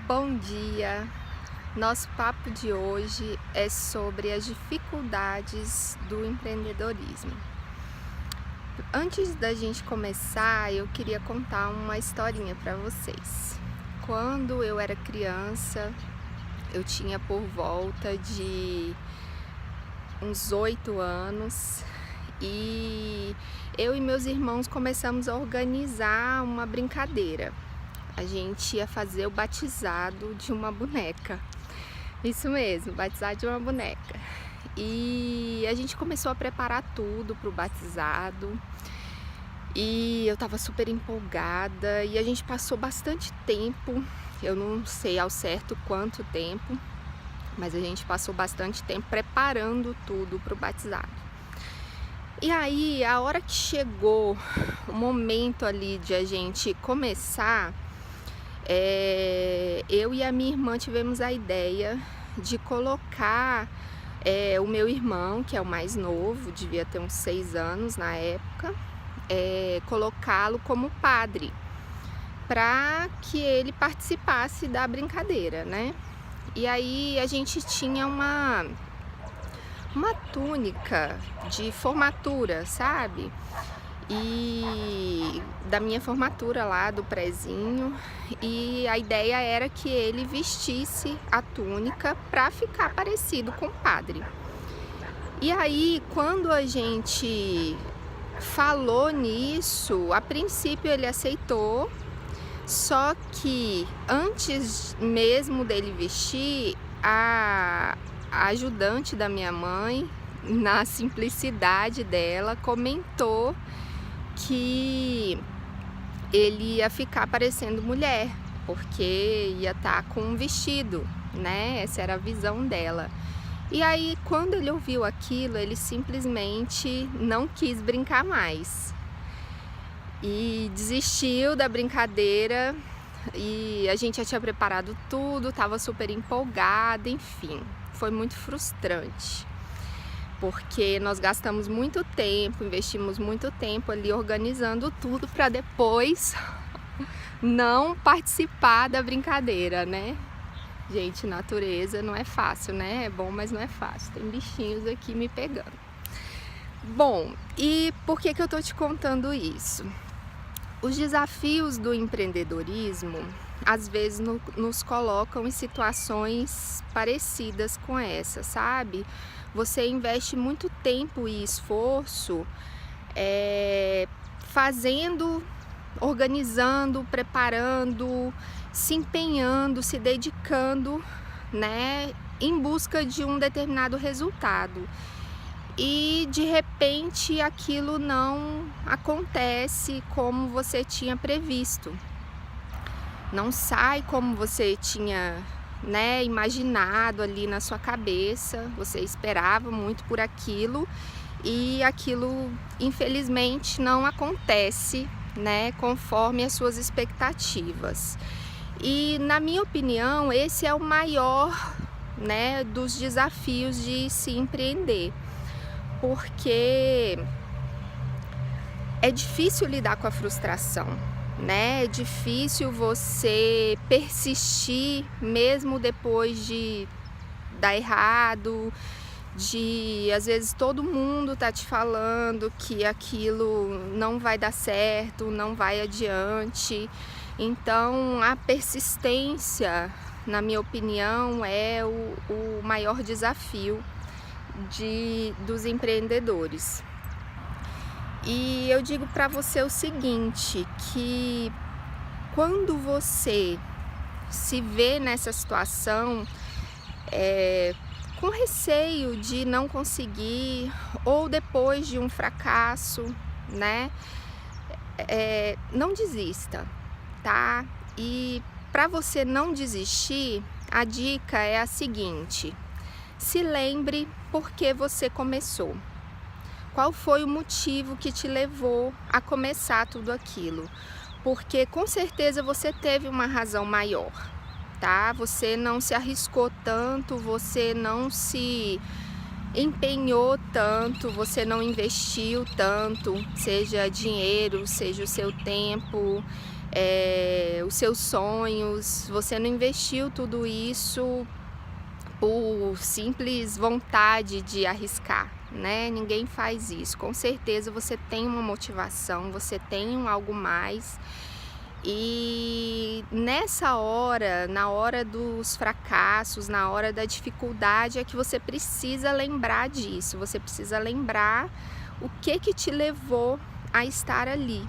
Bom dia! Nosso papo de hoje é sobre as dificuldades do empreendedorismo. Antes da gente começar, eu queria contar uma historinha para vocês. Quando eu era criança, eu tinha por volta de uns 8 anos e eu e meus irmãos começamos a organizar uma brincadeira. A gente ia fazer o batizado de uma boneca. Isso mesmo, batizado de uma boneca. E a gente começou a preparar tudo para o batizado. E eu estava super empolgada e a gente passou bastante tempo. Eu não sei ao certo quanto tempo, mas a gente passou bastante tempo preparando tudo para o batizado. E aí, a hora que chegou o momento ali de a gente começar, eu e a minha irmã tivemos a ideia de colocar o meu irmão, que é o mais novo, devia ter uns 6 anos na época, colocá-lo como padre, para que ele participasse da brincadeira, né? E aí a gente tinha uma túnica de formatura, sabe? E da minha formatura lá do prezinho, e a ideia era que ele vestisse a túnica para ficar parecido com o padre. E aí, quando a gente falou nisso, a princípio ele aceitou, só que antes mesmo dele vestir, a ajudante da minha mãe, na simplicidade dela, comentou que ele ia ficar parecendo mulher, porque ia estar com um vestido, né? Essa era a visão dela. E aí, quando ele ouviu aquilo, ele simplesmente não quis brincar mais e desistiu da brincadeira. E a gente já tinha preparado tudo, estava super empolgada, enfim, foi muito frustrante, porque nós gastamos muito tempo, investimos muito tempo ali organizando tudo para depois não participar da brincadeira, né? Gente, natureza não é fácil, né? É bom, mas não é fácil. Tem bichinhos aqui me pegando. Bom, e por que eu tô te contando isso? Os desafios do empreendedorismo às vezes nos colocam em situações parecidas com essa, sabe? Você investe muito tempo e esforço fazendo, organizando, preparando, se empenhando, se dedicando, né, em busca de um determinado resultado. E de repente aquilo não acontece como você tinha previsto, não sai como você tinha, né, imaginado ali na sua cabeça. Você esperava muito por aquilo e aquilo infelizmente não acontece, né, conforme as suas expectativas. E na minha opinião, esse é o maior, né, dos desafios de se empreender, porque é difícil lidar com a frustração, né? É difícil você persistir mesmo depois de dar errado, de às vezes todo mundo tá te falando que aquilo não vai dar certo, não vai adiante. Então a persistência, na minha opinião, é o maior desafio dos empreendedores. E eu digo para você o seguinte, que quando você se vê nessa situação, com receio de não conseguir, ou depois de um fracasso, né, não desista, tá? E para você não desistir, a dica é a seguinte: se lembre por que você começou. Qual foi o motivo que te levou a começar tudo aquilo? Porque com certeza você teve uma razão maior, tá? Você não se arriscou tanto, você não se empenhou tanto, você não investiu tanto, seja dinheiro, seja o seu tempo, os seus sonhos, você não investiu tudo isso por simples vontade de arriscar, né? Ninguém faz isso. Com certeza você tem uma motivação, você tem algo mais. E nessa hora, na hora dos fracassos, na hora da dificuldade, é que você precisa lembrar disso. Você precisa lembrar o que te levou a estar ali,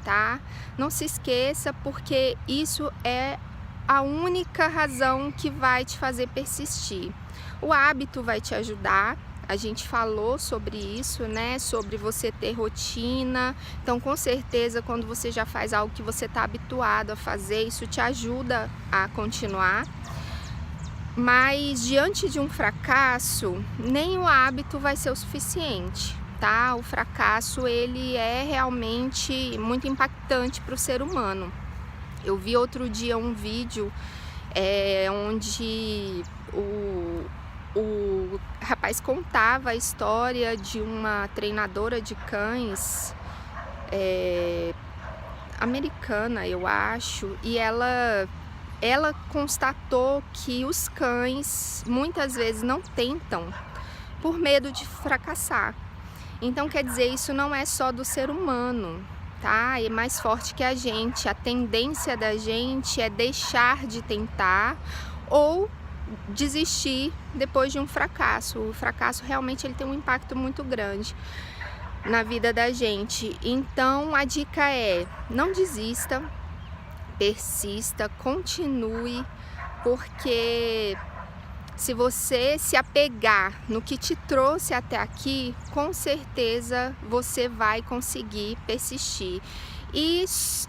tá? Não se esqueça, porque isso é a única razão que vai te fazer persistir. O hábito vai te ajudar. A gente falou sobre isso, né? Sobre você ter rotina. Então, com certeza, quando você já faz algo que você está habituado a fazer, isso te ajuda a continuar. Mas, diante de um fracasso, nem o hábito vai ser o suficiente, tá? O fracasso, ele é realmente muito impactante para o ser humano. Eu vi outro dia um vídeo onde o rapaz contava a história de uma treinadora de cães americana, eu acho, e ela constatou que os cães muitas vezes não tentam por medo de fracassar. Então, quer dizer, isso não é só do ser humano, tá? É mais forte que a gente. A tendência da gente é deixar de tentar ou desistir depois de um fracasso. O fracasso realmente ele tem um impacto muito grande na vida da gente. Então a dica é: não desista, persista, continue, porque se você se apegar no que te trouxe até aqui, com certeza você vai conseguir persistir. E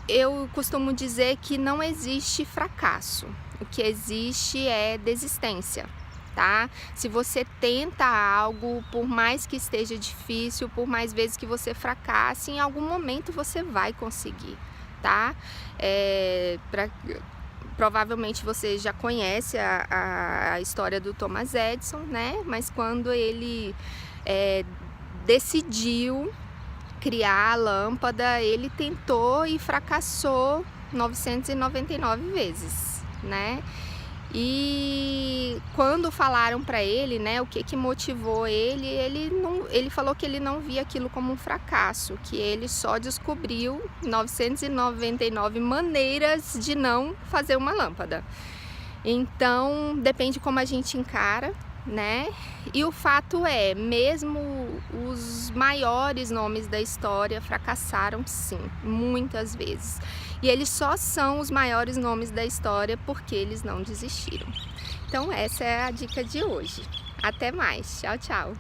eu costumo dizer que não existe fracasso, o que existe é desistência, tá? Se você tenta algo, por mais que esteja difícil, por mais vezes que você fracasse, em algum momento você vai conseguir, tá? Provavelmente você já conhece a história do Thomas Edison, né? Mas quando ele decidiu criar a lâmpada, ele tentou e fracassou 999 vezes, né? E quando falaram para ele, né, o que motivou ele falou que ele não via aquilo como um fracasso, que ele só descobriu 999 maneiras de não fazer uma lâmpada. Então, depende como a gente encara, né? E o fato é, mesmo os maiores nomes da história fracassaram sim, muitas vezes. E eles só são os maiores nomes da história porque eles não desistiram. Então essa é a dica de hoje. Até mais. Tchau, tchau.